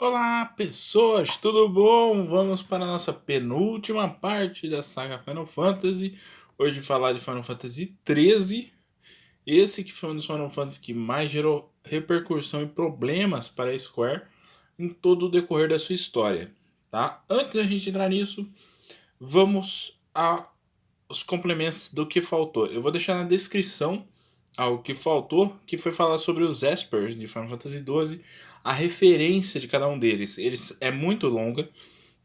Olá, pessoas, tudo bom? Vamos para a nossa penúltima parte da saga Final Fantasy. Hoje falar de Final Fantasy XIII. Esse que foi um dos Final Fantasy que mais gerou repercussão e problemas para a Square em todo o decorrer da sua história, tá? Antes da gente entrar nisso, vamos aos complementos do que faltou. Eu vou deixar na descrição algo que faltou, que foi falar sobre os Espers de Final Fantasy XII, a referência de cada um deles. Eles é muito longa,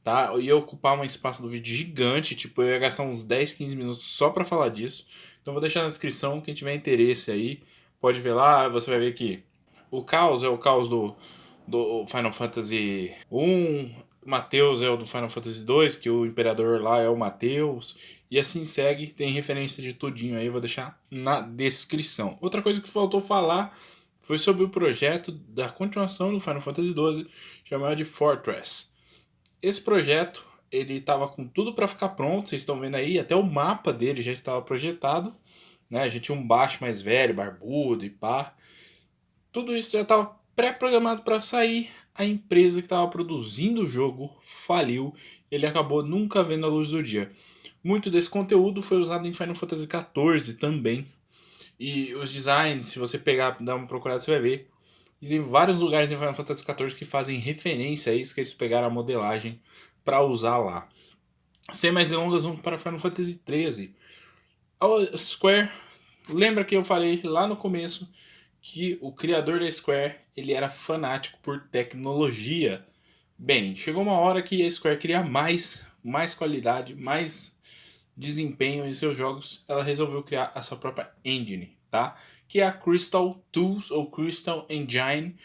tá? Eu ia ocupar um espaço do vídeo gigante, tipo, eu ia gastar uns 10, 15 minutos só para falar disso. Então vou deixar na descrição, quem tiver interesse aí, pode ver lá, você vai ver que o Caos é o Caos do Final Fantasy 1, Mateus é o do Final Fantasy 2, que o Imperador lá é o Mateus, e assim segue, tem referência de tudinho aí, vou deixar na descrição. Outra coisa que faltou falar foi sobre o projeto da continuação do Final Fantasy 12, chamado de Fortress. Esse projeto, ele estava com tudo para ficar pronto, vocês estão vendo aí, até o mapa dele já estava projetado, né? A gente tinha um baixo mais velho, barbudo e pá. Tudo isso já estava pré-programado para sair. A empresa que estava produzindo o jogo faliu. Ele acabou nunca vendo a luz do dia. Muito desse conteúdo foi usado em Final Fantasy XIV também. E os designs, se você pegar, dar uma procurada, você vai ver. E tem vários lugares em Final Fantasy XIV que fazem referência a isso, que eles pegaram a modelagem para usar lá. Sem mais delongas, vamos para Final Fantasy XIII. A Square, lembra que eu falei lá no começo que o criador da Square ele era fanático por tecnologia. Bem, chegou uma hora que a Square queria mais qualidade, mais desempenho em seus jogos. Ela resolveu criar a sua própria engine, tá? Que é a Crystal Tools ou Crystal Engine.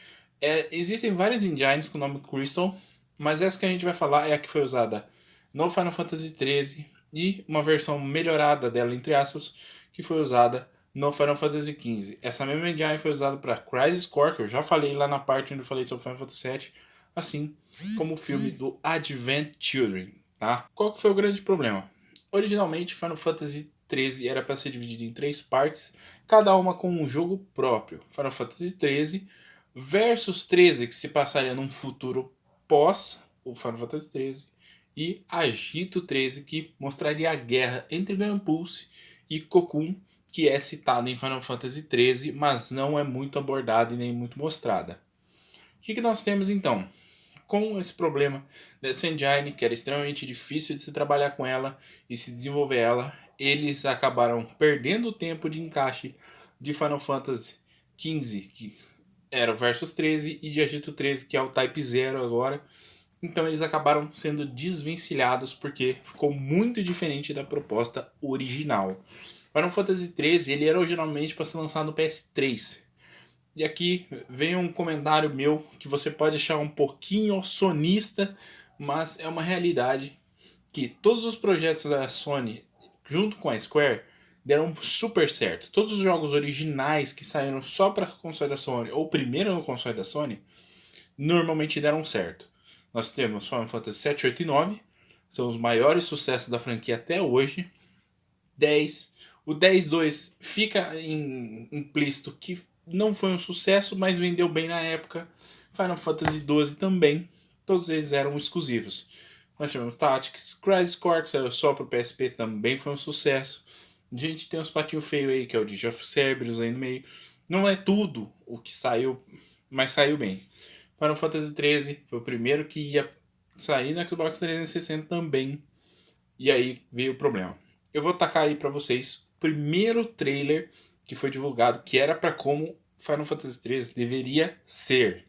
Existem várias engines com o nome Crystal, mas essa que a gente vai falar é a que foi usada no Final Fantasy XIII e uma versão melhorada dela, entre aspas, que foi usada no Final Fantasy XV. Essa mesma engine foi usada para Crisis Core, que eu já falei lá na parte onde eu falei sobre Final Fantasy VII, assim como o filme do Advent Children, tá? Qual que foi o grande problema? Originalmente, Final Fantasy XIII era para ser dividido em 3 partes, cada uma com um jogo próprio. Final Fantasy XIII versus 13, que se passaria num futuro pós o Final Fantasy XIII, e Agito 13, que mostraria a guerra entre Grand Pulse e Cocoon, que é citada em Final Fantasy XIII, mas não é muito abordada e nem muito mostrada. O que nós temos então? Com esse problema dessa engine, que era extremamente difícil de se trabalhar com ela e se desenvolver ela, eles acabaram perdendo o tempo de encaixe de Final Fantasy XV, que era o Versus 13, e de Agito 13, que é o Type 0 agora. Então eles acabaram sendo desvencilhados porque ficou muito diferente da proposta original. Final Fantasy XIII ele era originalmente para ser lançado no PS3. E aqui vem um comentário meu que você pode achar um pouquinho sonista, mas é uma realidade que todos os projetos da Sony, junto com a Square, deram super certo. Todos os jogos originais que saíram só para console da Sony, ou primeiro no console da Sony, normalmente deram certo. Nós temos Final Fantasy 7, 8 e 9, são os maiores sucessos da franquia até hoje. 10. O 10-2 fica implícito que não foi um sucesso, mas vendeu bem na época. Final Fantasy 12 também. Todos eles eram exclusivos. Nós tivemos Tactics, Crisis Core, que saiu só para o PSP, também foi um sucesso. A gente tem uns patinhos feios aí, que é o de of Cerberus aí no meio. Não é tudo o que saiu, mas saiu bem. Final Fantasy 13 foi o primeiro que ia sair no Xbox 360 também. E aí veio o problema. Eu vou tacar aí pra vocês o primeiro trailer que foi divulgado, que era pra como Final Fantasy 13 deveria ser.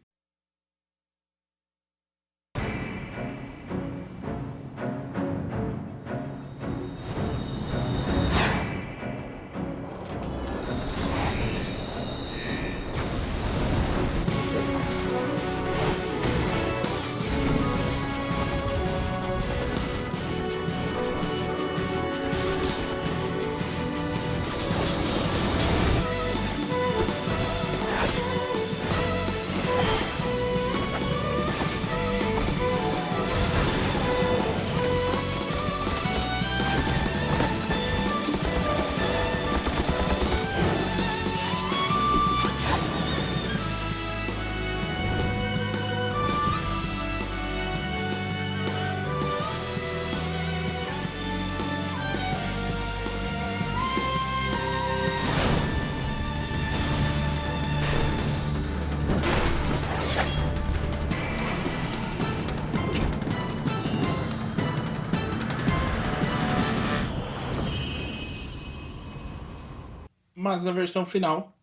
mas na versão final,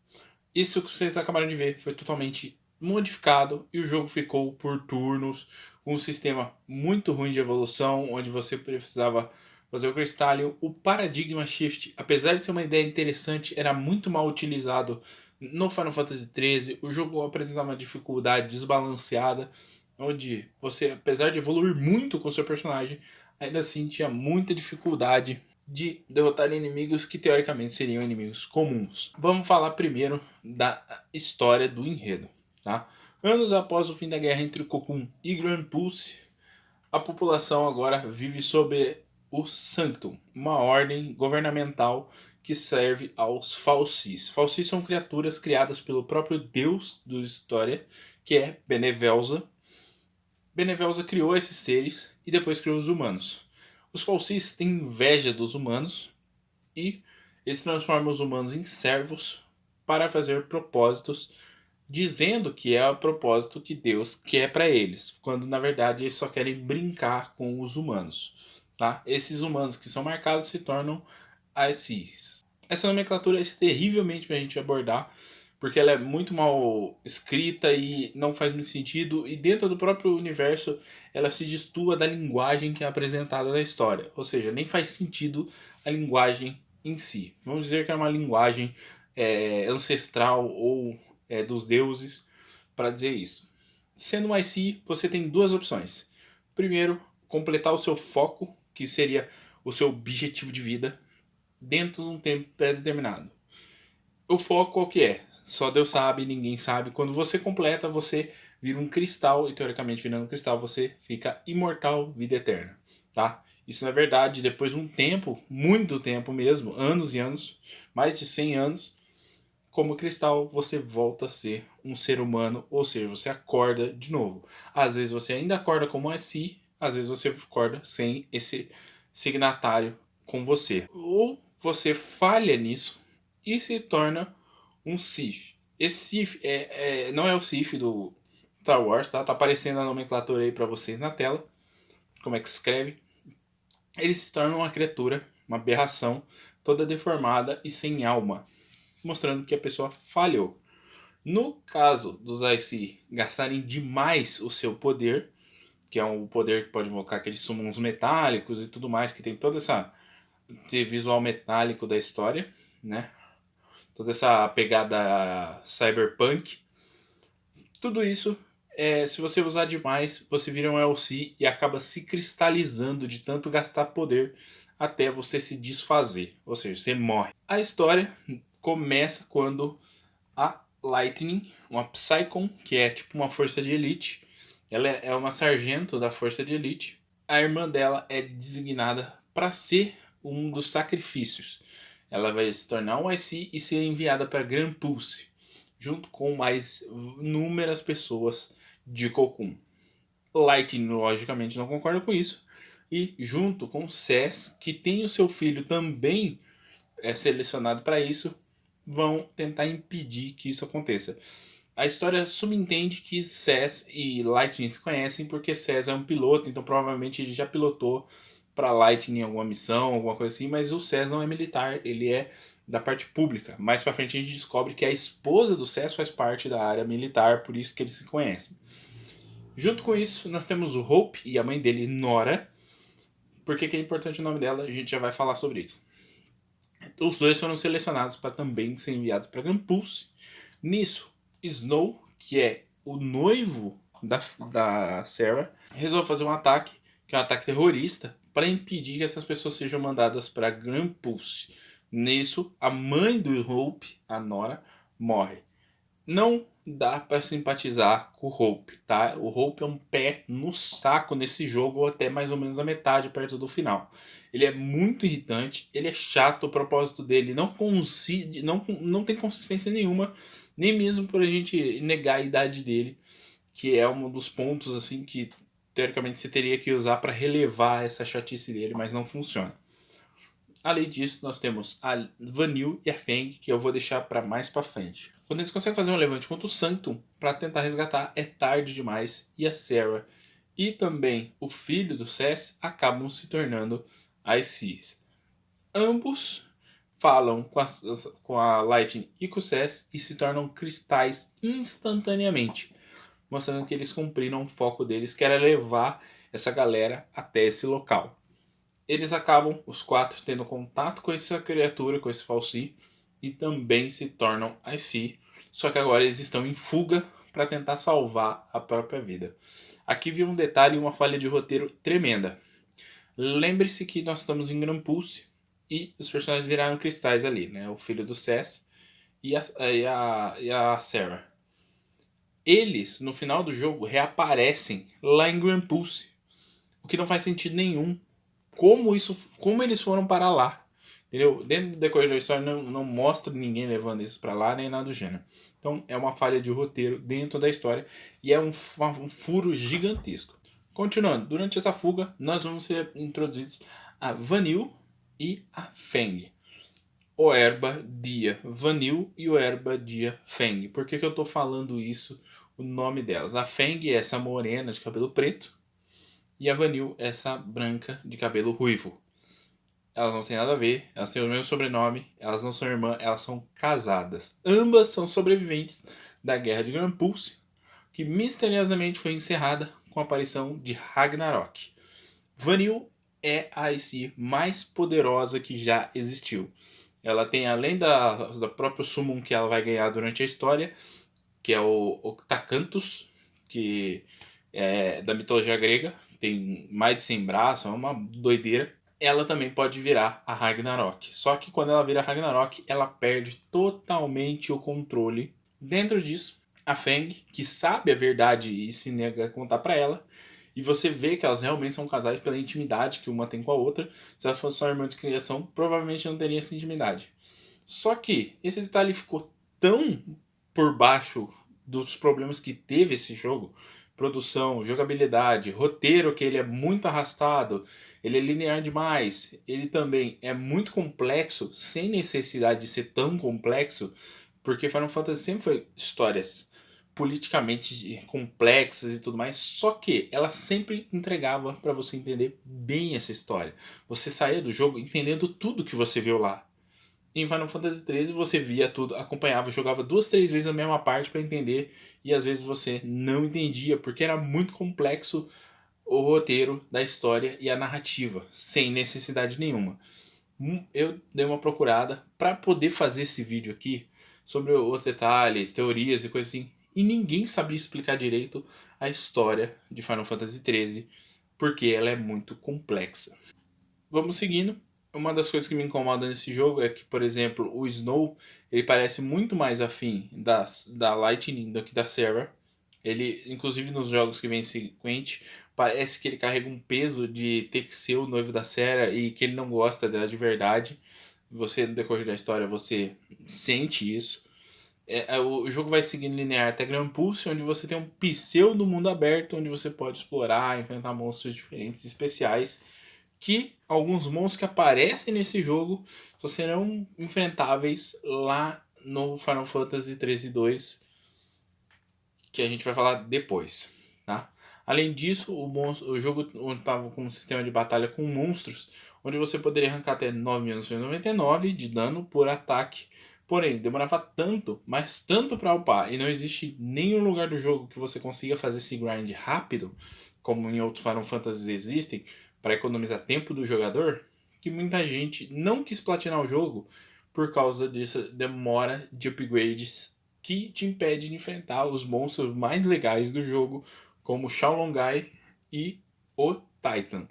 isso que vocês acabaram de ver foi totalmente modificado e o jogo ficou por turnos, com um sistema muito ruim de evolução, onde você precisava fazer o Crystallium. O Paradigma Shift, apesar de ser uma ideia interessante, era muito mal utilizado no Final Fantasy XIII. O jogo apresentava uma dificuldade desbalanceada, onde você, apesar de evoluir muito com seu personagem, ainda assim tinha muita dificuldade de derrotar inimigos que teoricamente seriam inimigos comuns. Vamos falar primeiro da história do enredo, tá? Anos após o fim da guerra entre Cocoon e Grand Pulse, a população agora vive sob o Sanctum, uma ordem governamental que serve aos Falsis. Falsis são criaturas criadas pelo próprio deus da história, que é Benevelza. Benevelza criou esses seres e depois criou os humanos. Os Falsis têm inveja dos humanos e eles transformam os humanos em servos para fazer propósitos, dizendo que é o propósito que Deus quer para eles, quando na verdade eles só querem brincar com os humanos. Tá? Esses humanos que são marcados se tornam ICs. Essa nomenclatura é terrivelmente para a gente abordar, porque ela é muito mal escrita e não faz muito sentido, e dentro do próprio universo ela se destoa da linguagem que é apresentada na história, ou seja, nem faz sentido a linguagem em si. Vamos dizer que é uma linguagem ancestral ou dos deuses para dizer isso. Sendo um IC, você tem duas opções. Primeiro, completar o seu foco, que seria o seu objetivo de vida, dentro de um tempo pré-determinado. O foco qual que é? Só Deus sabe, ninguém sabe. Quando você completa, você vira um cristal, e teoricamente virando um cristal você fica imortal, vida eterna, tá? Isso na verdade, depois de um tempo, muito tempo mesmo, anos e anos, mais de 100 anos, como cristal você volta a ser um ser humano, ou seja, você acorda de novo. Às vezes você ainda acorda como um IC, às vezes você acorda sem esse signatário com você. Ou você falha nisso e se torna um Sith. Esse Sith não é o Sith do Star Wars, tá? Tá aparecendo a nomenclatura aí pra vocês na tela. Como é que se escreve. Ele se torna uma criatura, uma aberração, toda deformada e sem alma, mostrando que a pessoa falhou. No caso dos IC gastarem demais o seu poder, que é um poder que pode invocar aqueles summons metálicos e tudo mais, que tem todo esse visual metálico da história, né? Toda essa pegada cyberpunk. Tudo isso, se você usar demais, você vira um LC e acaba se cristalizando de tanto gastar poder até você se desfazer, ou seja, você morre. A história começa quando a Lightning, uma Psychon, que é tipo uma força de elite, ela é uma sargento da força de elite. A irmã dela é designada para ser um dos sacrifícios. Ela vai se tornar um IC e ser enviada para Grand Pulse, junto com mais inúmeras pessoas de Cocoon. Lightning, logicamente, não concorda com isso. E junto com Sess, que tem o seu filho também selecionado para isso, vão tentar impedir que isso aconteça. A história subentende que Sess e Lightning se conhecem porque Sess é um piloto, então provavelmente ele já pilotou para Lightning em alguma missão, alguma coisa assim, mas o Sess não é militar, ele é da parte pública. Mais para frente a gente descobre que a esposa do Sess faz parte da área militar, por isso que eles se conhecem. Junto com isso, nós temos o Hope e a mãe dele, Nora. Por que é importante o nome dela? A gente já vai falar sobre isso. Os dois foram selecionados para também ser enviados para Grand Pulse. Nisso, Snow, que é o noivo da Sarah, resolve fazer um ataque, que é um ataque terrorista, para impedir que essas pessoas sejam mandadas para Grand Pulse. Nisso, a mãe do Hope, a Nora, morre. Não dá para simpatizar com o Hope, tá? O Hope é um pé no saco nesse jogo, ou até mais ou menos a metade, perto do final. Ele é muito irritante, ele é chato, o propósito dele não tem consistência nenhuma, nem mesmo por a gente negar a idade dele, que é um dos pontos assim que teoricamente você teria que usar para relevar essa chatice dele, mas não funciona. Além disso, nós temos a Vanille e a Feng, que eu vou deixar para mais para frente. Quando eles conseguem fazer um levante contra o Sanctum para tentar resgatar, é tarde demais e a Sarah e também o filho do Sess acabam se tornando ICs. Ambos falam com a Lightning e com o Sass e se tornam cristais instantaneamente, mostrando que eles cumpriram o foco deles, que era levar essa galera até esse local. Eles acabam, os 4, tendo contato com essa criatura, com esse Fal'Cie, e também se tornam IC, só que agora eles estão em fuga para tentar salvar a própria vida. Aqui vi um detalhe e uma falha de roteiro tremenda. Lembre-se que nós estamos em Granpulse e os personagens viraram cristais ali, né? O filho do Sass e a Sarah. Eles, no final do jogo, reaparecem lá em Granpulse, o que não faz sentido nenhum. Como eles foram para lá? Entendeu? Dentro do decorrer da história não mostra ninguém levando isso para lá, nem nada do gênero. Então é uma falha de roteiro dentro da história e é um furo gigantesco. Continuando, durante essa fuga nós vamos ser introduzidos a Vanille e a Feng. O Erba Dia Vanille e o Erba Dia Feng. Por que eu estou falando isso, o nome delas? A Feng é essa morena de cabelo preto e a Vanille é essa branca de cabelo ruivo. Elas não têm nada a ver, elas têm o mesmo sobrenome, elas não são irmãs, elas são casadas. Ambas são sobreviventes da Guerra de Granpulse, que misteriosamente foi encerrada com a aparição de Ragnarok. Vanille é a IC mais poderosa que já existiu. Ela tem, além da própria summon que ela vai ganhar durante a história, que é o Octacanthus, que é da mitologia grega, tem mais de 100 braços, é uma doideira. Ela também pode virar a Ragnarok. Só que quando ela vira a Ragnarok, ela perde totalmente o controle. Dentro disso, a Feng, que sabe a verdade e se nega a contar pra ela, e você vê que elas realmente são casais pela intimidade que uma tem com a outra. Se elas fossem só irmã de criação, provavelmente não teria essa intimidade. Só que esse detalhe ficou tão por baixo dos problemas que teve esse jogo, produção, jogabilidade, roteiro, que ele é muito arrastado, ele é linear demais, ele também é muito complexo, sem necessidade de ser tão complexo, porque Final Fantasy sempre foi histórias politicamente complexas e tudo mais, só que ela sempre entregava para você entender bem essa história. Você saía do jogo entendendo tudo que você viu lá. Em Final Fantasy XIII você via tudo, acompanhava, jogava 2, 3 vezes a mesma parte para entender, e às vezes você não entendia, porque era muito complexo o roteiro da história e a narrativa, sem necessidade nenhuma. Eu dei uma procurada para poder fazer esse vídeo aqui sobre os detalhes, teorias e coisas assim, e ninguém sabia explicar direito a história de Final Fantasy XIII, porque ela é muito complexa. Vamos seguindo. Uma das coisas que me incomoda nesse jogo é que, por exemplo, o Snow, ele parece muito mais afim da Lightning do que da Sarah. Ele, inclusive nos jogos que vem sequente, parece que ele carrega um peso de ter que ser o noivo da Sarah e que ele não gosta dela de verdade. Você, no decorrer da história, você sente isso. O jogo vai seguindo linear até Granpulse, onde você tem um pseudo mundo aberto, onde você pode explorar, enfrentar monstros diferentes, especiais, que alguns monstros que aparecem nesse jogo só serão enfrentáveis lá no Final Fantasy 13-2, que a gente vai falar depois, tá? Além disso, o jogo estava com um sistema de batalha com monstros, onde você poderia arrancar até 9.999 de dano por ataque. Porém, demorava tanto, mas tanto para upar, e não existe nenhum lugar do jogo que você consiga fazer esse grind rápido, como em outros Final Fantasy existem, para economizar tempo do jogador, que muita gente não quis platinar o jogo por causa dessa demora de upgrades que te impede de enfrentar os monstros mais legais do jogo, como Xiaolongai e o Titan.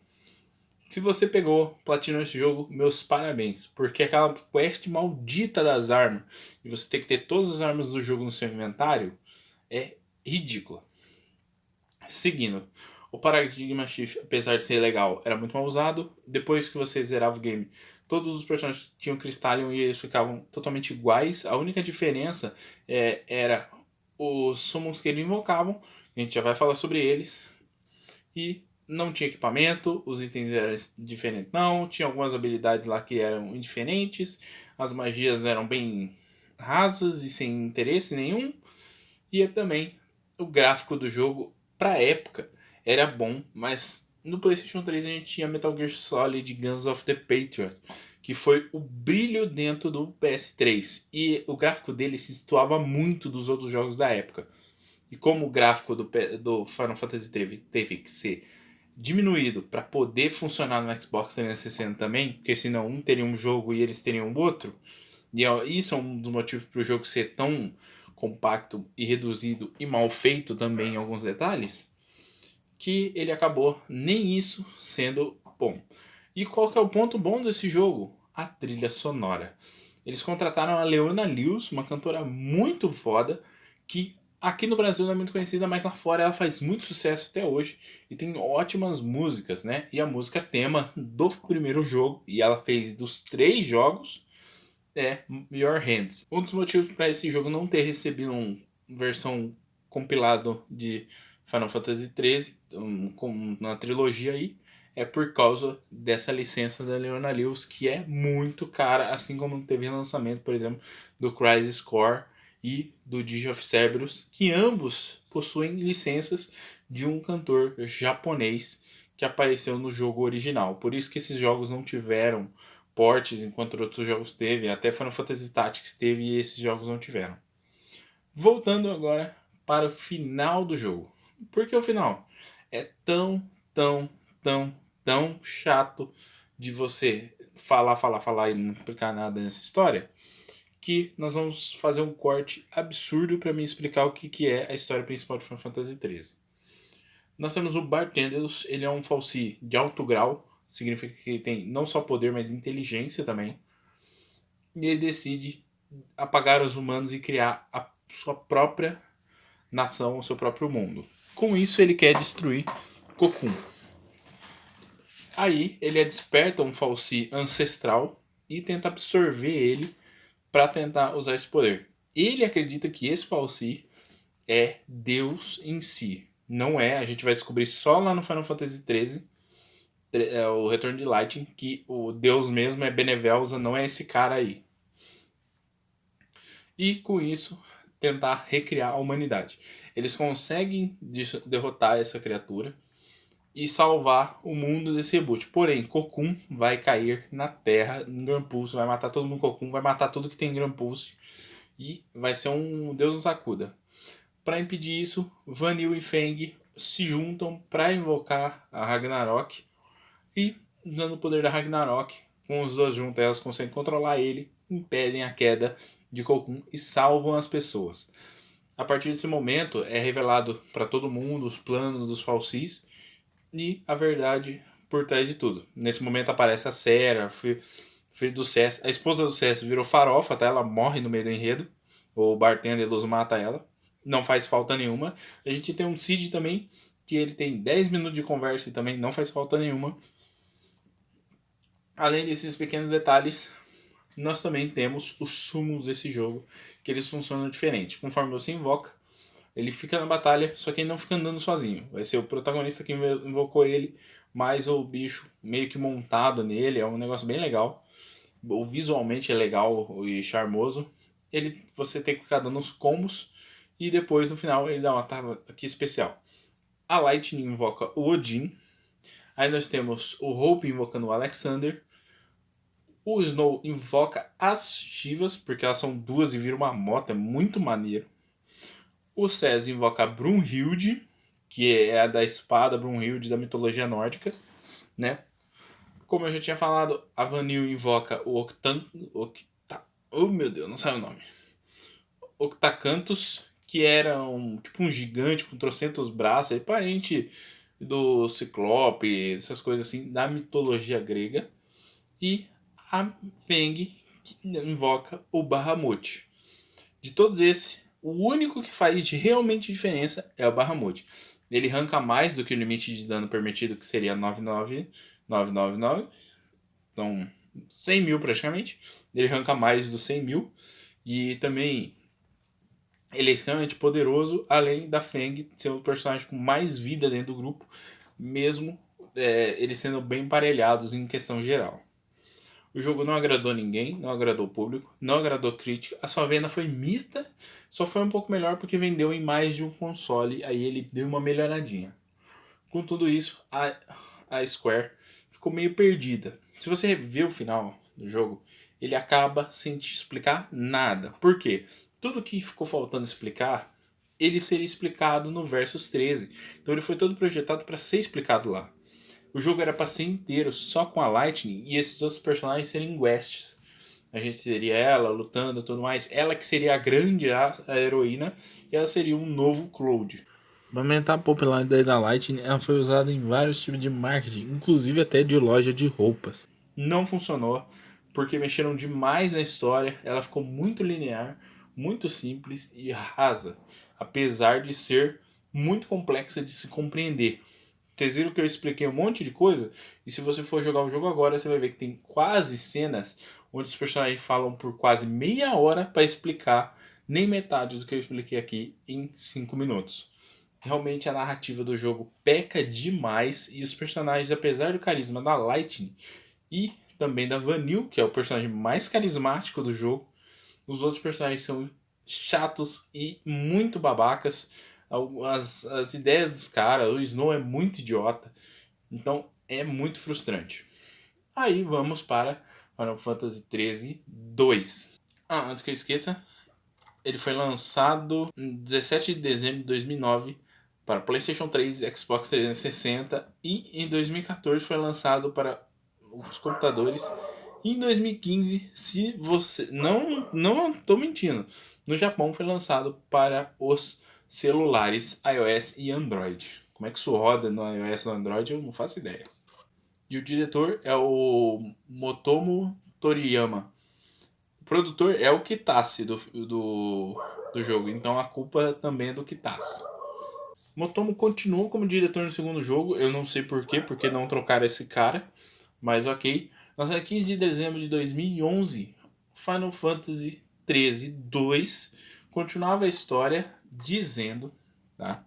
Se você pegou, platinou esse jogo, meus parabéns, porque aquela quest maldita das armas, e você tem que ter todas as armas do jogo no seu inventário, é ridícula. Seguindo, o Paradigma Shift, apesar de ser legal, era muito mal usado. Depois que você zerava o game, todos os personagens tinham Crystallion e eles ficavam totalmente iguais. A única diferença era os summons que eles invocavam, a gente já vai falar sobre eles. E não tinha equipamento, os itens eram diferentes, não, tinha algumas habilidades lá que eram indiferentes, as magias eram bem rasas e sem interesse nenhum, e também o gráfico do jogo, pra época, era bom, mas no PlayStation 3 a gente tinha Metal Gear Solid Guns of the Patriot, que que foi o brilho dentro do PS3. E o gráfico dele se situava muito dos outros jogos da época. E como o gráfico do Final Fantasy teve que ser diminuído para poder funcionar no Xbox 360 também, porque senão um teria um jogo e eles teriam outro, e isso é um dos motivos para o jogo ser tão compacto e reduzido e mal feito também em alguns detalhes, que ele acabou nem isso sendo bom. E qual que é o ponto bom desse jogo? A trilha sonora. Eles contrataram a Leona Lewis, uma cantora muito foda, que aqui no Brasil não é muito conhecida, mas lá fora ela faz muito sucesso até hoje e tem ótimas músicas, né? E a música tema do primeiro jogo, e ela fez dos 3 jogos, é Your Hands. Um dos motivos para esse jogo não ter recebido uma versão compilado de Final Fantasy XIII, na trilogia aí, é por causa dessa licença da Leona Lewis, que é muito cara, assim como teve lançamento, por exemplo, do Crisis Core e do Digi of Cerberus, que ambos possuem licenças de um cantor japonês que apareceu no jogo original. Por isso que esses jogos não tiveram portes, enquanto outros jogos teve, até Final Fantasy Tactics teve e esses jogos não tiveram. Voltando agora para o final do jogo. Por que o final? É tão chato de você falar e não explicar nada nessa história, que nós vamos fazer um corte absurdo para me explicar o que é a história principal de Final Fantasy XIII. Nós temos o Bartendelos, ele é um falsi de alto grau, significa que ele tem não só poder, mas inteligência também. E ele decide apagar os humanos e criar a sua própria nação, o seu próprio mundo. Com isso, ele quer destruir Cocoon. Aí, ele desperta um falsi ancestral e tenta absorver ele para tentar usar esse poder. Ele acredita que esse falsi é Deus em si. Não é, a gente vai descobrir só lá no Final Fantasy XIII, o Retorno de Lightning, que o Deus mesmo é Benevelza, não é esse cara aí. E com isso, tentar recriar a humanidade. Eles conseguem derrotar essa criatura e salvar o mundo desse reboot. Porém, Cocoon vai cair na Terra em Granpulse, vai matar todo mundo em Cocoon, vai matar tudo que tem em Granpulse e vai ser um Deus nos acuda. Para impedir isso, Vanille e Feng se juntam para invocar a Ragnarok e, dando o poder da Ragnarok, com os dois juntos elas conseguem controlar ele, impedem a queda de Cocoon e salvam as pessoas. A partir desse momento é revelado para todo mundo os planos dos falsis e a verdade por trás de tudo. Nesse momento aparece a Sera, filho do Cess. A esposa do Cess virou farofa, tá? Ela morre no meio do enredo. O Bartender Luz mata ela. Não faz falta nenhuma. A gente tem um Cid também, que ele tem 10 minutos de conversa e também não faz falta nenhuma. Além desses pequenos detalhes, nós também temos os sumos desse jogo, que eles funcionam diferente. Conforme você invoca, ele fica na batalha, só que ele não fica andando sozinho. Vai ser o protagonista que invocou ele, mais o bicho meio que montado nele. É um negócio bem legal. Visualmente é legal e charmoso. Você tem que ficar dando os combos e depois no final ele dá uma ataque especial. A Lightning invoca o Odin. Aí nós temos o Hope invocando o Alexander. O Snow invoca as Shivas, porque elas são duas e vira uma moto, é muito maneiro. O Cés invoca a Brunhilde, que é a da espada Brunhilde da mitologia nórdica, né? Como eu já tinha falado, a Vanille invoca o oh meu Deus, não sai o nome. Octacanthus, que era tipo um gigante com trocentos braços, é parente do Ciclope, essas coisas assim, da mitologia grega. E a Feng, que invoca o Bahamut. De todos esses, o único que faz realmente diferença é o Bahamut. Ele arranca mais do que o limite de dano permitido, que seria 99999. Então, 100 mil praticamente. Ele arranca mais dos 100 mil. E também ele é extremamente poderoso, além da Feng ser o personagem com mais vida dentro do grupo, mesmo eles sendo bem emparelhados em questão geral. O jogo não agradou ninguém, não agradou o público, não agradou a crítica. A sua venda foi mista, só foi um pouco melhor porque vendeu em mais de um console, aí ele deu uma melhoradinha. Com tudo isso, a Square ficou meio perdida. Se você vê o final do jogo, ele acaba sem te explicar nada. Por quê? Tudo que ficou faltando explicar, ele seria explicado no Versus 13. Então ele foi todo projetado para ser explicado lá. O jogo era para ser inteiro só com a Lightning e esses outros personagens serem quests. A gente teria ela lutando e tudo mais. Ela que seria a grande a heroína e ela seria um novo Cloud. Para aumentar a popularidade da Lightning, ela foi usada em vários tipos de marketing, inclusive até de loja de roupas. Não funcionou, porque mexeram demais na história, ela ficou muito linear, muito simples e rasa, apesar de ser muito complexa de se compreender. Vocês viram que eu expliquei um monte de coisa? E se você for jogar o jogo agora, você vai ver que tem quase cenas onde os personagens falam por quase meia hora para explicar nem metade do que eu expliquei aqui em 5 minutos. Realmente a narrativa do jogo peca demais e os personagens, apesar do carisma da Lightning e também da Vanille, que é o personagem mais carismático do jogo, os outros personagens são chatos e muito babacas. As ideias dos caras, o Snow é muito idiota. Então é muito frustrante. Aí vamos para Final Fantasy XIII 2. Antes que eu esqueça, ele foi lançado em 17 de dezembro de 2009 para PlayStation 3, Xbox 360 e em 2014 foi lançado para os computadores. E em 2015, se você não estou mentindo, no Japão foi lançado para os celulares iOS e Android. Como é que isso roda no iOS e no Android, eu não faço ideia. E o diretor é o Motomo Toriyama. O produtor é o Kitase do jogo, então a culpa também é do Kitase. Motomo continuou como diretor no segundo jogo, eu não sei porquê, porque não trocaram esse cara, mas ok. Lançado 15 de dezembro de 2011, Final Fantasy XIII 2 continuava a história dizendo, tá?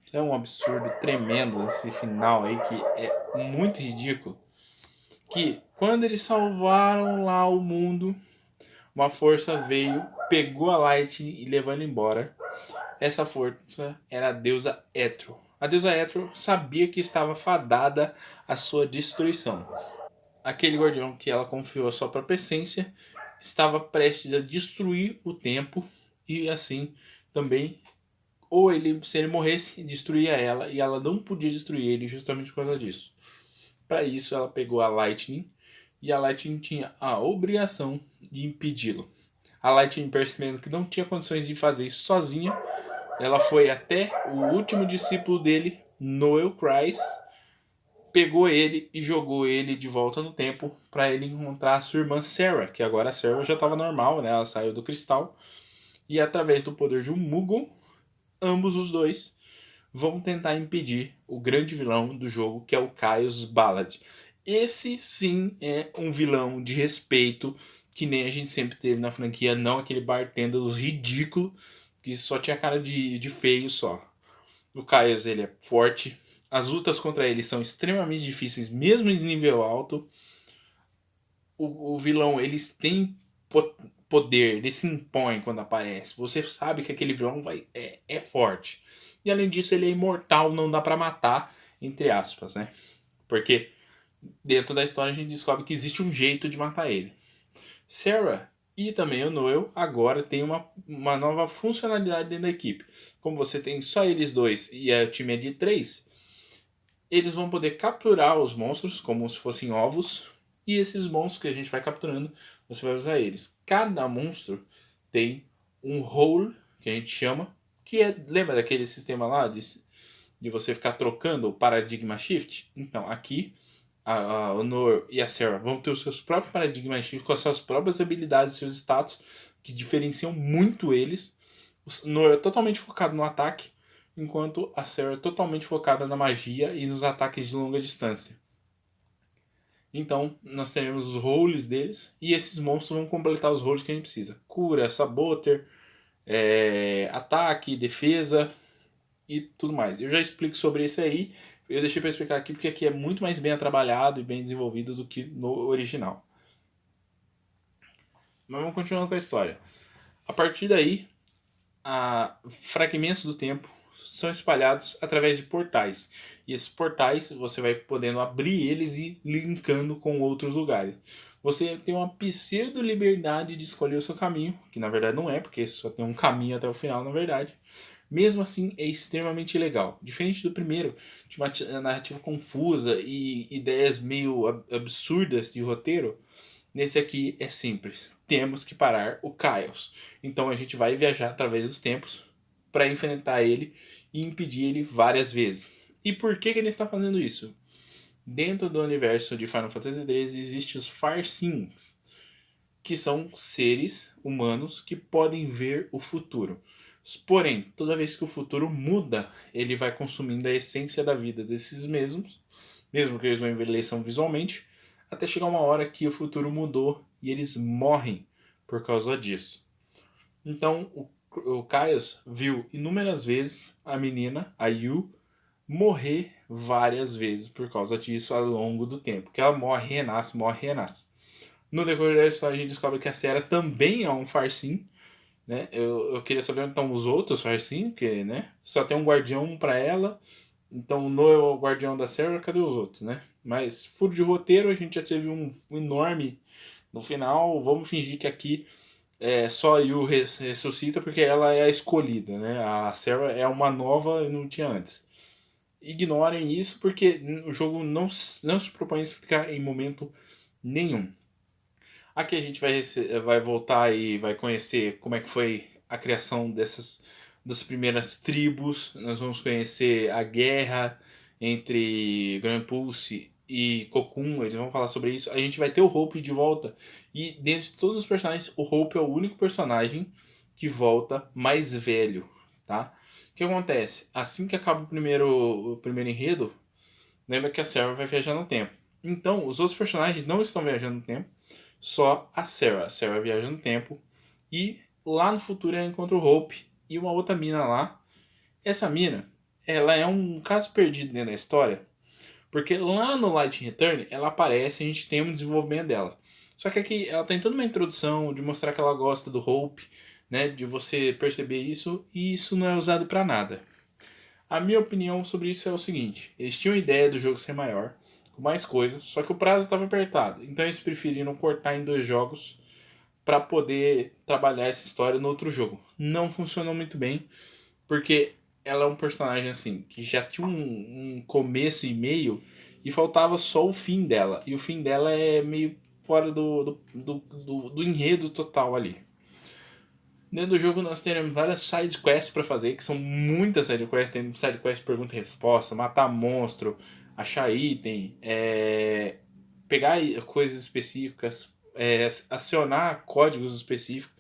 Isso é um absurdo tremendo esse final aí que é muito ridículo. Que quando eles salvaram lá o mundo, uma força veio, pegou a Lightning e levou ela embora. Essa força era a deusa Etro. A deusa Etro sabia que estava fadada à sua destruição. Aquele guardião que ela confiou à sua própria essência estava prestes a destruir o tempo e assim também, ou ele, se ele morresse, destruía ela e ela não podia destruir ele justamente por causa disso. Para isso ela pegou a Lightning e a Lightning tinha a obrigação de impedi-lo. A Lightning, percebendo que não tinha condições de fazer isso sozinha, ela foi até o último discípulo dele, Noel Christ, pegou ele e jogou ele de volta no tempo para ele encontrar a sua irmã Sarah, que agora a Sarah já estava normal, né? Ela saiu do cristal e através do poder de um Moogle, ambos os dois vão tentar impedir o grande vilão do jogo, que é o Caius Ballad. Esse sim é um vilão de respeito que nem a gente sempre teve na franquia, não aquele bartender ridículo que só tinha cara de feio só. O Caius, ele é forte, as lutas contra ele são extremamente difíceis, mesmo em nível alto. O vilão, eles têm poder, ele se impõe quando aparece. Você sabe que aquele vilão é forte. E além disso, ele é imortal, não dá pra matar, entre aspas, né? Porque dentro da história a gente descobre que existe um jeito de matar ele. Sarah e também o Noel agora tem uma nova funcionalidade dentro da equipe. Como você tem só eles dois e o time é de 3, eles vão poder capturar os monstros como se fossem ovos. E esses monstros que a gente vai capturando, você vai usar eles. Cada monstro tem um role, que a gente chama, que é, lembra daquele sistema lá de você ficar trocando o paradigma shift? Então, aqui o Noel e a Sarah vão ter os seus próprios paradigma shift com as suas próprias habilidades, seus status, que diferenciam muito eles. O Noel é totalmente focado no ataque, enquanto a Sarah é totalmente focada na magia e nos ataques de longa distância. Então, nós teremos os roles deles, e esses monstros vão completar os roles que a gente precisa. Cura, saboter, ataque, defesa e tudo mais. Eu já explico sobre isso aí, eu deixei para explicar aqui porque aqui é muito mais bem trabalhado e bem desenvolvido do que no original. Mas vamos continuando com a história. A partir daí, fragmentos do tempo são espalhados através de portais. E esses portais você vai podendo abrir eles e linkando com outros lugares. Você tem uma pseudo liberdade de escolher o seu caminho, que na verdade não é, porque só tem um caminho até o final, na verdade. Mesmo assim, é extremamente legal. Diferente do primeiro, de uma narrativa confusa e ideias meio absurdas de roteiro, nesse aqui é simples. Temos que parar o Chaos. Então a gente vai viajar através dos tempos para enfrentar ele e impedir ele várias vezes. E por que ele está fazendo isso? Dentro do universo de Final Fantasy XIII existem os Farseens, que são seres humanos que podem ver o futuro. Porém, toda vez que o futuro muda, ele vai consumindo a essência da vida desses mesmos, mesmo que eles não envelheçam visualmente, até chegar uma hora que o futuro mudou e eles morrem por causa disso. Então, o Caius viu inúmeras vezes a menina, a Yu, morrer várias vezes por causa disso ao longo do tempo. Que ela morre, renasce, morre, renasce. No decorrer da história a gente descobre que a Sera também é um Farsim, né? Eu queria saber onde estão os outros Farsim, porque, né? Só tem um guardião para ela, então no é o guardião da Sera, cadê os outros, né? Mas furo de roteiro, a gente já teve um enorme no final, vamos fingir que aqui só a Yu ressuscita porque ela é a escolhida, né? A Sarah é uma nova e não tinha antes. Ignorem isso porque o jogo não se propõe a explicar em momento nenhum. Aqui a gente vai voltar e vai conhecer como é que foi a criação das primeiras tribos. Nós vamos conhecer a guerra entre Grand Pulse e Cocoon. Eles vão falar sobre isso. A gente vai ter o Hope de volta. E dentre todos os personagens, o Hope é o único personagem que volta mais velho, tá? O que acontece? Assim que acaba o primeiro enredo, lembra que a Sarah vai viajar no tempo. Então, os outros personagens não estão viajando no tempo, só a Sarah. A Sarah viaja no tempo e lá no futuro ela encontra o Hope e uma outra mina lá. Essa mina, ela é um caso perdido dentro da história, porque lá no Light Return ela aparece e a gente tem um desenvolvimento dela. Só que aqui ela tem toda uma introdução de mostrar que ela gosta do Hope, né, de você perceber isso, e isso não é usado pra nada. A minha opinião sobre isso é o seguinte: eles tinham ideia do jogo ser maior, com mais coisas, só que o prazo estava apertado. Então eles preferiram cortar em 2 jogos para poder trabalhar essa história no outro jogo. Não funcionou muito bem, porque ela é um personagem assim, que já tinha um começo e meio, e faltava só o fim dela. E o fim dela é meio fora do enredo total ali. Dentro do jogo nós teremos várias side quests para fazer, que são muitas side quests. Tem side quest pergunta e resposta, matar monstro, achar item, pegar coisas específicas, acionar códigos específicos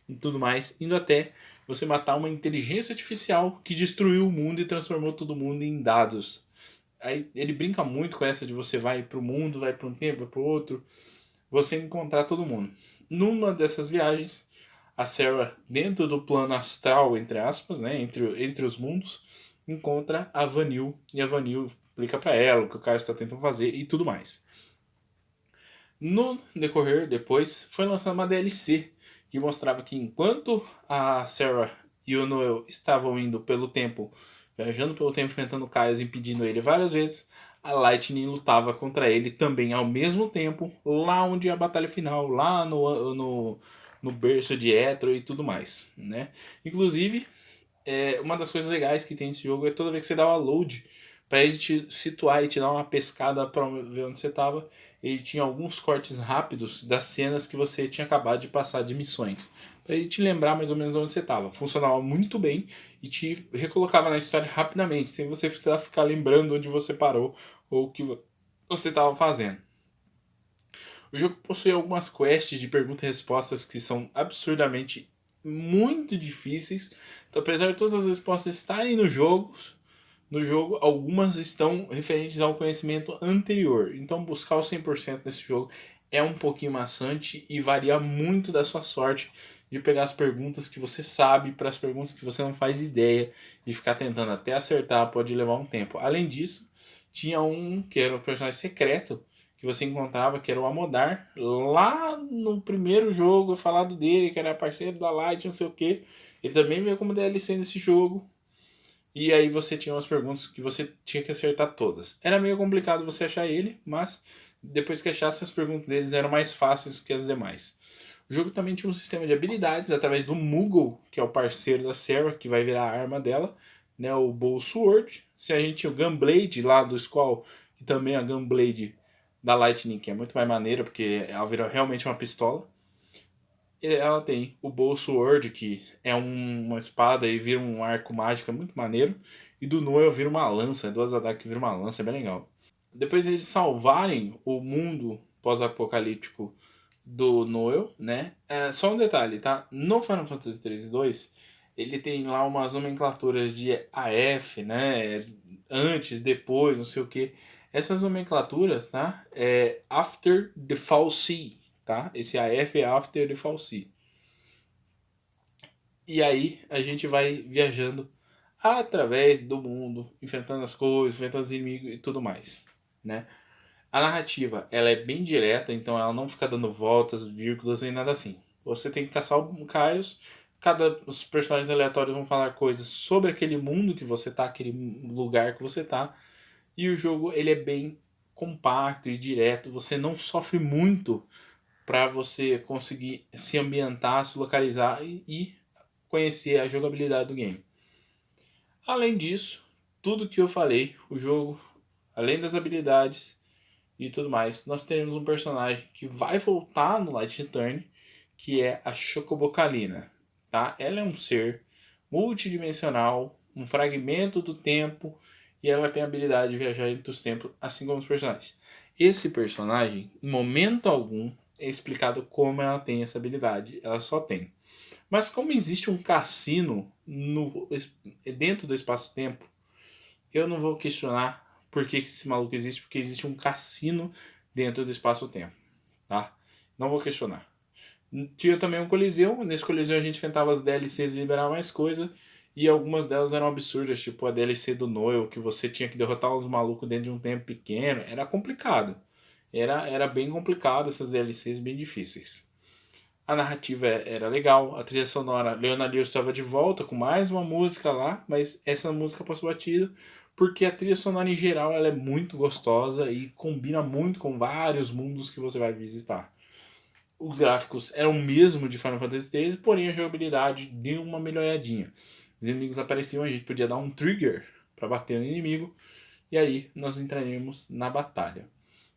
e tudo mais, indo até você matar uma inteligência artificial que destruiu o mundo e transformou todo mundo em dados. Aí ele brinca muito com essa de você vai para o mundo, vai para um tempo, vai para o outro, você encontrar todo mundo. Numa dessas viagens, a Sarah, dentro do plano astral, entre aspas, né, entre os mundos, encontra a Vanille, e a Vanille explica para ela o que o Caio está tentando fazer e tudo mais. No decorrer, depois, foi lançada uma DLC que mostrava que enquanto a Sarah e o Noel estavam indo pelo tempo, viajando pelo tempo, enfrentando o Caio, impedindo ele várias vezes, a Lightning lutava contra ele também ao mesmo tempo, lá onde é a batalha final, lá no berço de Etro e tudo mais, né? Inclusive, uma das coisas legais que tem nesse jogo é toda vez que você dá o load, para ele te situar e te dar uma pescada para ver onde você estava, ele tinha alguns cortes rápidos das cenas que você tinha acabado de passar de missões, para ele te lembrar mais ou menos onde você estava. Funcionava muito bem e te recolocava na história rapidamente, sem você precisar ficar lembrando onde você parou ou o que você estava fazendo. O jogo possui algumas quests de perguntas e respostas que são absurdamente muito difíceis. Então, apesar de todas as respostas estarem no jogo, algumas estão referentes ao conhecimento anterior. Então, buscar o 100% nesse jogo é um pouquinho maçante e varia muito da sua sorte de pegar as perguntas que você sabe para as perguntas que você não faz ideia e ficar tentando até acertar pode levar um tempo. Além disso, tinha um que era o personagem secreto que você encontrava, que era o Amodar. Lá no primeiro jogo, falado dele, que era parceiro da Light, não sei o que. Ele também veio como DLC nesse jogo. E aí você tinha umas perguntas que você tinha que acertar todas. Era meio complicado você achar ele, mas depois que achasse, as perguntas deles eram mais fáceis que as demais. O jogo também tinha um sistema de habilidades através do Moogle, que é o parceiro da Sarah, que vai virar a arma dela, né, o Bow Sword. Se a gente tinha o Gunblade lá do Squall, que também é a Gunblade da Lightning, que é muito mais maneira, porque ela vira realmente uma pistola. Ela tem o Bow Sword, que é uma espada e vira um arco mágico, é muito maneiro. E do Noel vira uma lança, duas ataques que vira uma lança, é bem legal. Depois eles salvarem o mundo pós-apocalíptico do Noel, né? Só um detalhe, tá? No Final Fantasy 3 e 2, ele tem lá umas nomenclaturas de AF, né? Antes, depois, não sei o que. Essas nomenclaturas, tá? É After the Fall Sea, tá? Esse AF é After the Fall Sea. E aí a gente vai viajando através do mundo, enfrentando as coisas, enfrentando os inimigos e tudo mais, né? A narrativa, ela é bem direta, então ela não fica dando voltas, vírgulas nem nada assim. Você tem que caçar o Caios, os personagens aleatórios vão falar coisas sobre aquele mundo que você tá, aquele lugar que você tá, e o jogo ele é bem compacto e direto, você não sofre muito para você conseguir se ambientar, se localizar e conhecer a jogabilidade do game. Além disso, tudo que eu falei, o jogo, além das habilidades e tudo mais, nós teremos um personagem que vai voltar no Light Return, que é a Chocobocalina, tá? Ela é um ser multidimensional, um fragmento do tempo, e ela tem a habilidade de viajar entre os tempos, assim como os personagens. Esse personagem, em momento algum, é explicado como ela tem essa habilidade, ela só tem. Mas como existe um cassino dentro do espaço-tempo, eu não vou questionar por que esse maluco existe, porque existe um cassino dentro do espaço-tempo, tá? Não vou questionar. Tinha também um coliseu, nesse coliseu a gente enfrentava as DLCs e liberava mais coisa, e algumas delas eram absurdas, tipo a DLC do Noel, que você tinha que derrotar os malucos dentro de um tempo pequeno, era complicado. Era bem complicado essas DLCs, bem difíceis. A narrativa era legal, a trilha sonora, Leona Lewis estava de volta com mais uma música lá, mas essa música passou batida porque a trilha sonora em geral ela é muito gostosa e combina muito com vários mundos que você vai visitar. Os gráficos eram o mesmo de Final Fantasy XIII, porém a jogabilidade deu uma melhoradinha. Os inimigos apareciam, a gente podia dar um trigger para bater no inimigo e aí nós entraremos na batalha.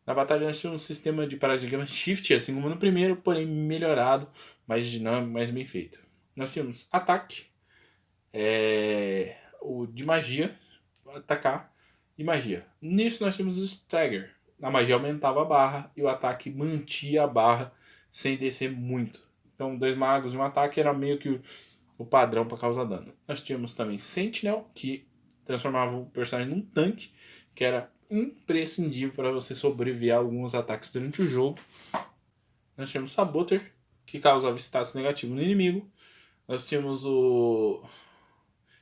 Na batalha nós tínhamos um sistema de paradigma shift, assim como no primeiro, porém melhorado, mais dinâmico, mais bem feito. Nós tínhamos ataque, o de magia, atacar e magia. Nisso nós tínhamos o stagger. A magia aumentava a barra e o ataque mantia a barra sem descer muito. Então, dois magos e um ataque era meio que o padrão para causar dano. Nós tínhamos também Sentinel, que transformava o personagem num tanque, que era imprescindível para você sobreviver a alguns ataques durante o jogo. Nós tínhamos Saboteur, que causava status negativo no inimigo. Nós tínhamos o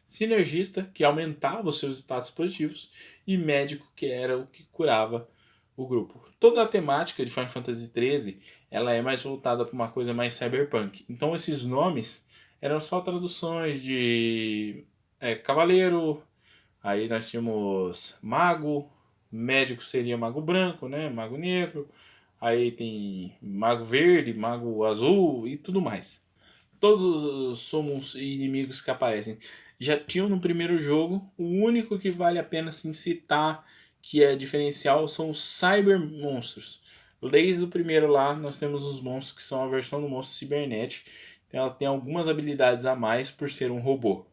Sinergista, que aumentava os seus status positivos. E Médico, que era o que curava o grupo. Toda a temática de Final Fantasy XIII ela é mais voltada para uma coisa mais cyberpunk. Então esses nomes eram só traduções de cavaleiro, aí nós tínhamos mago, médico seria mago branco, né? Mago negro, aí tem mago verde, mago azul e tudo mais. Todos os summons e inimigos que aparecem já tinham no primeiro jogo. O único que vale a pena se citar que é diferencial são os Cyber Monstros. Desde o primeiro lá, nós temos os monstros que são a versão do monstro cibernético. Então, ela tem algumas habilidades a mais por ser um robô.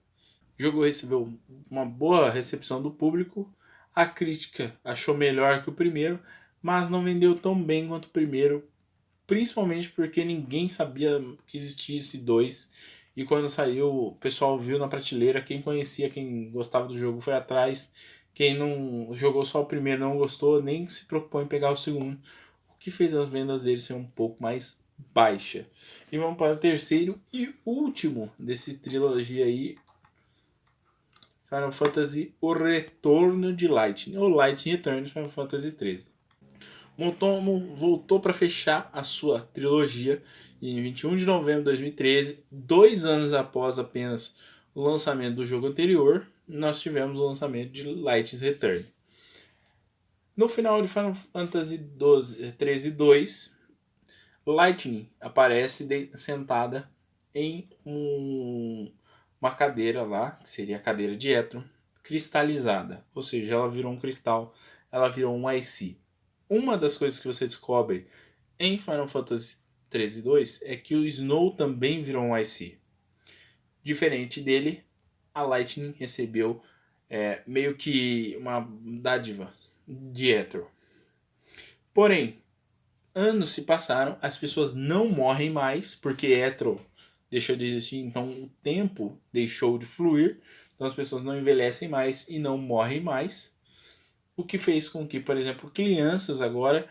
O jogo recebeu uma boa recepção do público. A crítica achou melhor que o primeiro, mas não vendeu tão bem quanto o primeiro, principalmente porque ninguém sabia que existia esse 2. E quando saiu, o pessoal viu na prateleira. Quem conhecia, quem gostava do jogo foi atrás. Quem não jogou só o primeiro não gostou, nem se preocupou em pegar o segundo. O que fez as vendas dele ser um pouco mais baixa. E vamos para o terceiro e último desse trilogia aí. Final Fantasy O Retorno de Lightning. Ou Lightning Return de Final Fantasy XIII. Motomo voltou para fechar a sua trilogia em 21 de novembro de 2013, 2 anos após apenas o lançamento do jogo anterior, nós tivemos o lançamento de Light's Return. No final de Final Fantasy 13 2, Lightning aparece sentada em uma cadeira lá, que seria a cadeira de Etron, cristalizada. Ou seja, ela virou um cristal, ela virou um IC. Uma das coisas que você descobre em Final Fantasy 13 2 é que o Snow também virou um IC. Diferente dele, a Lightning recebeu meio que uma dádiva de Etron. Porém, anos se passaram, as pessoas não morrem mais, porque Etron deixou de existir, então o tempo deixou de fluir, então as pessoas não envelhecem mais e não morrem mais, o que fez com que, por exemplo, crianças agora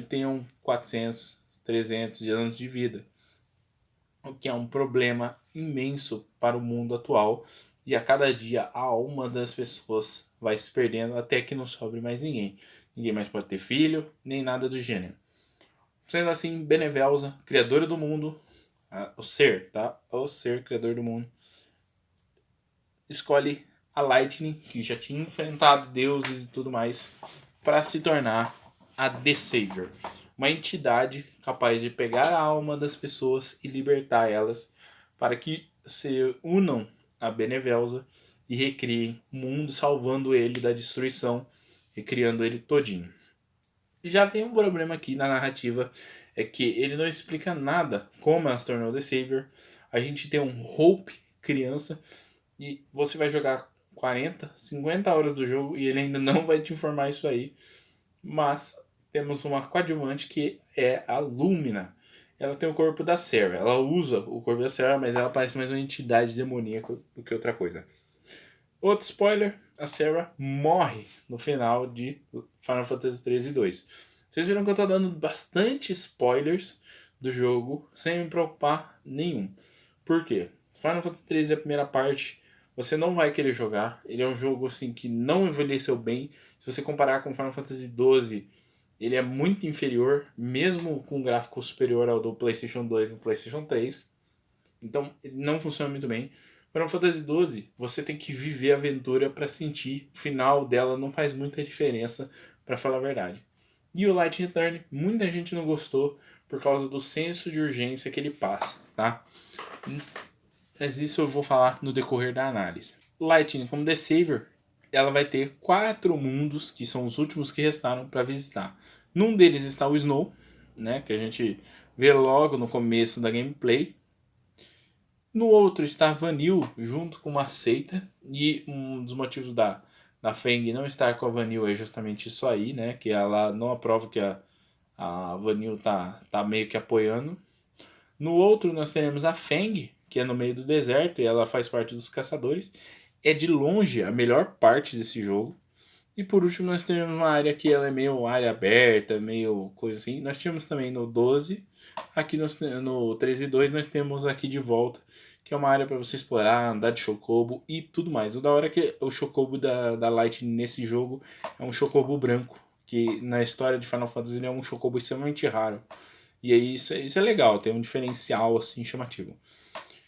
tenham 400, 300 anos de vida, o que é um problema imenso para o mundo atual, e a cada dia a alma das pessoas vai se perdendo até que não sobre mais ninguém. Ninguém mais pode ter filho, nem nada do gênero. Sendo assim, Benevelza, criadora do mundo, o ser, tá? O ser criador do mundo, escolhe a Lightning, que já tinha enfrentado deuses e tudo mais, para se tornar a The Savior, uma entidade capaz de pegar a alma das pessoas e libertar elas para que se unam a Benevelza e recriem o mundo, salvando ele da destruição, recriando ele todinho. E já tem um problema aqui na narrativa, é que ele não explica nada como ela se tornou The Savior. A gente tem um Hope criança e você vai jogar 40, 50 horas do jogo e ele ainda não vai te informar isso aí. Mas temos uma coadjuvante que é a Lumina. Ela tem o corpo da Sarah. Ela usa o corpo da Sarah, mas ela parece mais uma entidade demoníaca do que outra coisa. Outro spoiler, a Sarah morre no final de Final Fantasy 13 2. Vocês viram que eu tô dando bastante spoilers do jogo sem me preocupar nenhum. Por quê? Final Fantasy 13 é a primeira parte, você não vai querer jogar. Ele é um jogo assim que não envelheceu bem. Se você comparar com Final Fantasy 12, ele é muito inferior, mesmo com um gráfico superior ao do PlayStation 2 e do PlayStation 3. Então, ele não funciona muito bem. Final Fantasy XII, você tem que viver a aventura para sentir. O final dela não faz muita diferença, para falar a verdade. E o Light Return, muita gente não gostou por causa do senso de urgência que ele passa, tá? Mas isso eu vou falar no decorrer da análise. Lightning, como The Savior, ela vai ter 4 mundos, que são os últimos que restaram para visitar. Num deles está o Snow, né, que a gente vê logo no começo da gameplay. No outro está Vanille junto com uma seita. E um dos motivos da Feng não estar com a Vanille é justamente isso aí, né? Que ela não aprova que a Vanille tá meio que apoiando. No outro nós teremos a Feng, que é no meio do deserto e ela faz parte dos caçadores. É de longe a melhor parte desse jogo. E por último nós temos uma área que ela é meio área aberta, meio coisa assim. Nós tínhamos também no 12, aqui no 13.2 nós temos aqui de volta, que é uma área para você explorar, andar de chocobo e tudo mais. O da hora é que o chocobo da Light nesse jogo é um chocobo branco, que na história de Final Fantasy ele é um chocobo extremamente raro. E aí isso é legal, tem um diferencial assim chamativo.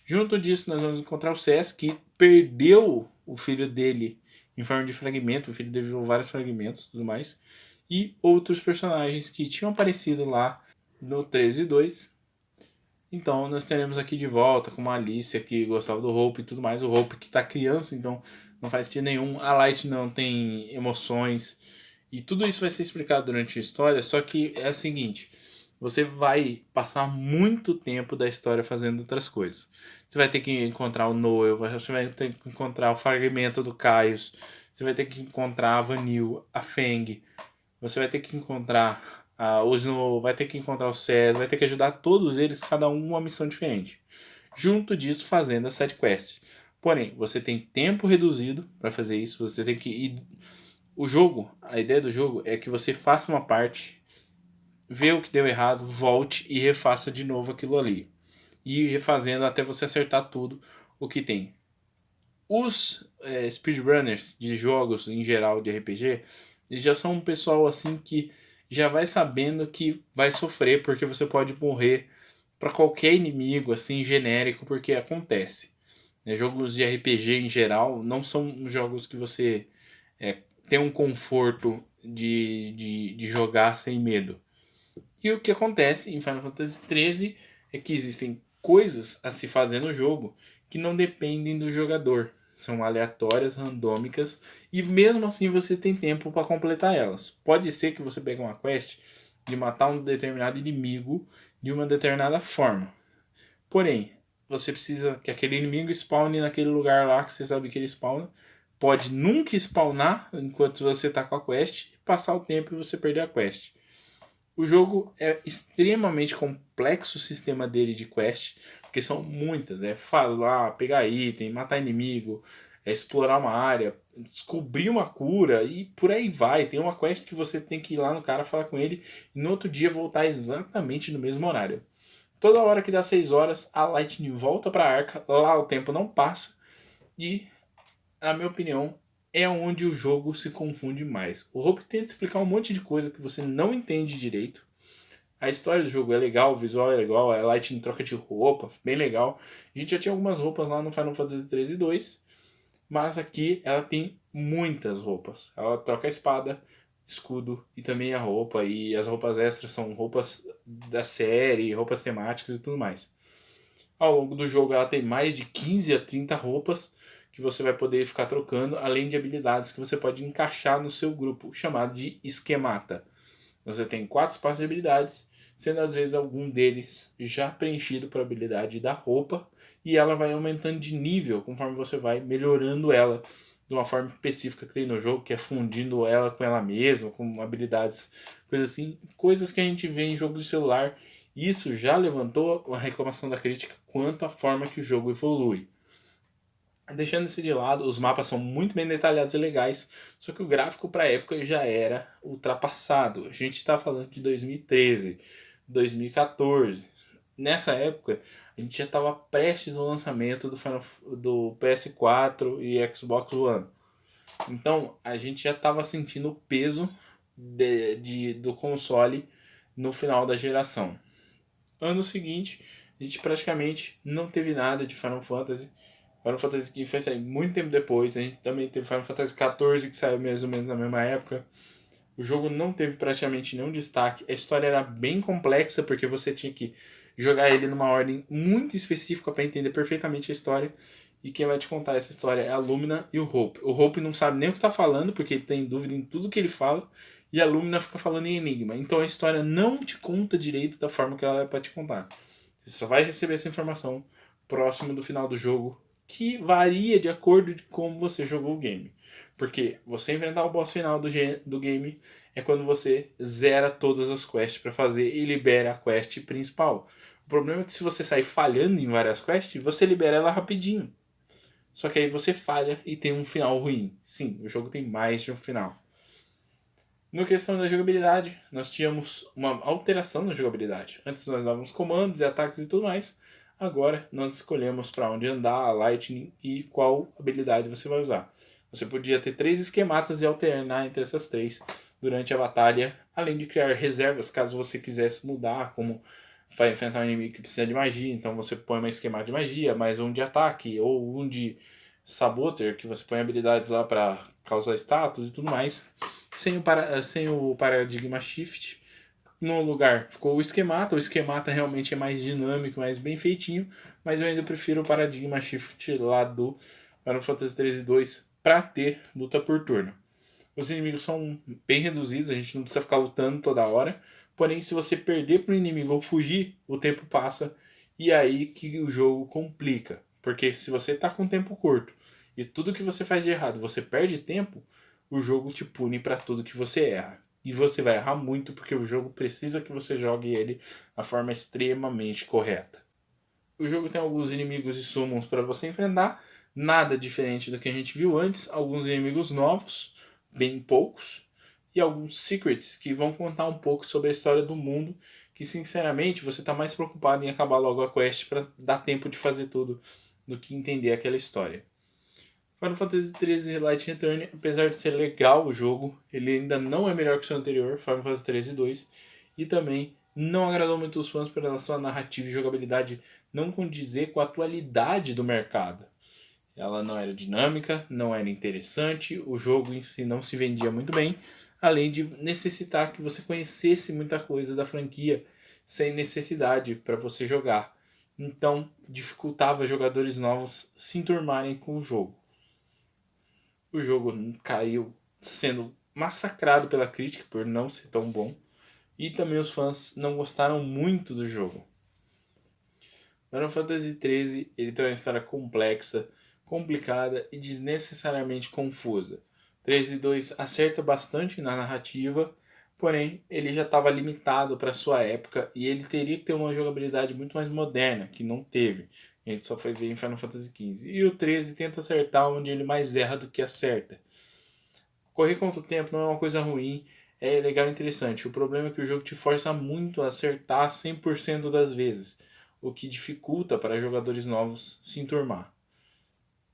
Junto disso nós vamos encontrar o Cés, que perdeu o filho dele em forma de fragmento. O filho dele virou vários fragmentos e tudo mais. E outros personagens que tinham aparecido lá no 13.2. Então nós teremos aqui de volta com uma Alicia que gostava do Hope e tudo mais. O Hope que tá criança, então não faz sentido nenhum. A Light não tem emoções. E tudo isso vai ser explicado durante a história. Só que é o seguinte: você vai passar muito tempo da história fazendo outras coisas. Você vai ter que encontrar o Noel, você vai ter que encontrar o fragmento do Caius, você vai ter que encontrar a Vanille, a Feng, você vai ter que encontrar o Snow, vai ter que encontrar o Cés, vai ter que ajudar todos eles, cada um uma missão diferente. Junto disso, fazendo as sidequests. Porém, você tem tempo reduzido para fazer isso, você tem que ir. O jogo, a ideia do jogo é que você faça uma parte, vê o que deu errado, volte e refaça de novo aquilo ali. E refazendo até você acertar tudo o que tem. Os speedrunners de jogos em geral de RPG, eles já são um pessoal assim que já vai sabendo que vai sofrer, porque você pode morrer para qualquer inimigo assim genérico, porque acontece. né? Jogos de RPG em geral não são jogos que você tem um conforto de jogar sem medo. E o que acontece em Final Fantasy XIII é que existem coisas a se fazer no jogo que não dependem do jogador. São aleatórias, randômicas, e mesmo assim você tem tempo para completar elas. Pode ser que você pegue uma quest de matar um determinado inimigo de uma determinada forma. Porém, você precisa que aquele inimigo spawne naquele lugar lá que você sabe que ele spawna. Pode nunca spawnar enquanto você está com a quest, passar o tempo e você perder a quest. O jogo é extremamente complexo o sistema dele de quest, porque são muitas. É falar, pegar item, matar inimigo, explorar uma área, descobrir uma cura e por aí vai. Tem uma quest que você tem que ir lá no cara falar com ele e no outro dia voltar exatamente no mesmo horário. Toda hora que dá 6 horas, a Lightning volta para a arca, lá o tempo não passa e, na minha opinião, é onde o jogo se confunde mais. O Hope tenta explicar um monte de coisa que você não entende direito. A história do jogo é legal, o visual é legal, a Lightning troca de roupa, bem legal. A gente já tinha algumas roupas lá no Final Fantasy 13 e 2, mas aqui ela tem muitas roupas. Ela troca a espada, escudo e também a roupa. E as roupas extras são roupas da série, roupas temáticas e tudo mais. Ao longo do jogo ela tem mais de 15 a 30 roupas que você vai poder ficar trocando, além de habilidades que você pode encaixar no seu grupo, chamado de esquemata. Você tem 4 espaços de habilidades, sendo às vezes algum deles já preenchido por habilidade da roupa, e ela vai aumentando de nível conforme você vai melhorando ela de uma forma específica que tem no jogo, que é fundindo ela com ela mesma, com habilidades, coisas assim, coisas que a gente vê em jogos de celular. Isso já levantou a reclamação da crítica quanto à forma que o jogo evolui. Deixando isso de lado, os mapas são muito bem detalhados e legais, só que o gráfico para a época já era ultrapassado. A gente está falando de 2013, 2014. Nessa época, a gente já estava prestes ao lançamento do PS4 e Xbox One. Então, a gente já estava sentindo o peso do console no final da geração. Ano seguinte, a gente praticamente não teve nada de Final Fantasy. Final Fantasy XV foi sair muito tempo depois. A gente também teve Final Fantasy XIV, que saiu mais ou menos na mesma época. O jogo não teve praticamente nenhum destaque. A história era bem complexa, porque você tinha que jogar ele numa ordem muito específica para entender perfeitamente a história. E quem vai te contar essa história é a Lumina e o Hope. O Hope não sabe nem o que está falando, porque ele tem dúvida em tudo que ele fala. E a Lumina fica falando em enigma. Então a história não te conta direito da forma que ela é para te contar. Você só vai receber essa informação próximo do final do jogo, que varia de acordo com como você jogou o game. Porque você enfrentar o boss final do game é quando você zera todas as quests para fazer e libera a quest principal. O problema é que se você sair falhando em várias quests, você libera ela rapidinho. Só que aí você falha e tem um final ruim. Sim, o jogo tem mais de um final. Na questão da jogabilidade, nós tínhamos uma alteração na jogabilidade. Antes nós dávamos comandos e ataques e tudo mais. Agora nós escolhemos para onde andar, a Lightning e qual habilidade você vai usar. Você podia ter 3 esquematas e alternar entre essas 3 durante a batalha, além de criar reservas caso você quisesse mudar, como vai enfrentar um inimigo que precisa de magia, então você põe uma esquemata de magia, mais um de ataque, ou um de saboter, que você põe habilidades lá para causar status e tudo mais. Sem o paradigma shift, no lugar ficou o esquemata realmente é mais dinâmico, mais bem feitinho, mas eu ainda prefiro o paradigma shift lá do Final Fantasy 13 2 para ter luta por turno. Os inimigos são bem reduzidos, a gente não precisa ficar lutando toda hora, porém se você perder para o inimigo ou fugir, o tempo passa e é aí que o jogo complica, porque se você está com tempo curto e tudo que você faz de errado você perde tempo, o jogo te pune para tudo que você erra. E você vai errar muito porque o jogo precisa que você jogue ele da forma extremamente correta. O jogo tem alguns inimigos e summons para você enfrentar, nada diferente do que a gente viu antes, alguns inimigos novos, bem poucos, e alguns secrets que vão contar um pouco sobre a história do mundo, que sinceramente você está mais preocupado em acabar logo a quest para dar tempo de fazer tudo do que entender aquela história. Final Fantasy XIII Light Return, apesar de ser legal o jogo, ele ainda não é melhor que o seu anterior, Final Fantasy XIII 2, e também não agradou muito os fãs pela sua narrativa e jogabilidade não condizer com a atualidade do mercado. Ela não era dinâmica, não era interessante, o jogo em si não se vendia muito bem, além de necessitar que você conhecesse muita coisa da franquia sem necessidade para você jogar. Então, dificultava jogadores novos se enturmarem com o jogo. O jogo caiu sendo massacrado pela crítica por não ser tão bom, e também os fãs não gostaram muito do jogo. Final Fantasy XIII ele tem uma história complexa, complicada e desnecessariamente confusa. 13.2 acerta bastante na narrativa, porém ele já estava limitado para sua época e ele teria que ter uma jogabilidade muito mais moderna, que não teve. A gente só foi ver em Final Fantasy XV. E o 13 tenta acertar onde ele mais erra do que acerta. Correr contra o tempo não é uma coisa ruim, é legal e interessante. O problema é que o jogo te força muito a acertar 100% das vezes, o que dificulta para jogadores novos se enturmar.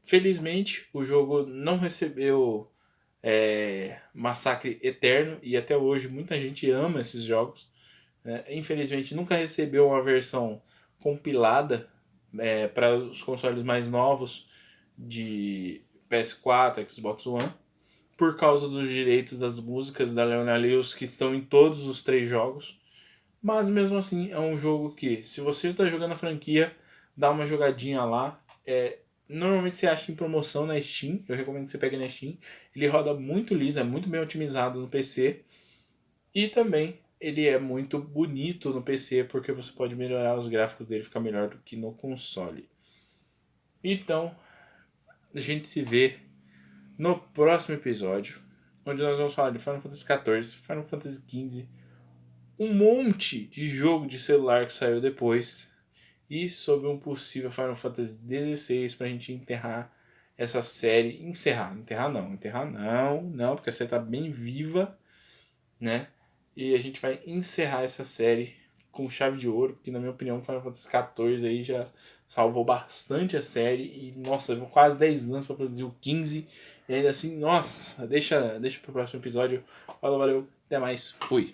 Felizmente, o jogo não recebeu massacre eterno e até hoje muita gente ama esses jogos. Infelizmente, nunca recebeu uma versão compilada para os consoles mais novos de PS4, Xbox One, por causa dos direitos das músicas da Leona Lewis que estão em todos os 3 jogos. Mas mesmo assim é um jogo que, se você está jogando a franquia, dá uma jogadinha lá. Normalmente você acha em promoção na Steam, eu recomendo que você pegue na Steam. Ele roda muito liso, é muito bem otimizado no PC. E também ele é muito bonito no PC, porque você pode melhorar os gráficos dele, ficar melhor do que no console. Então, a gente se vê no próximo episódio, onde nós vamos falar de Final Fantasy XIV, Final Fantasy XV, um monte de jogo de celular que saiu depois e sobre um possível Final Fantasy XVI pra gente enterrar essa série. Enterrar não, porque a série tá bem viva, né? E a gente vai encerrar essa série com chave de ouro, porque na minha opinião Final Fantasy XIV aí já salvou bastante a série e nossa, levou quase 10 anos para produzir o 15 e ainda assim, nossa, deixa pro próximo episódio. Falou, valeu, até mais, fui.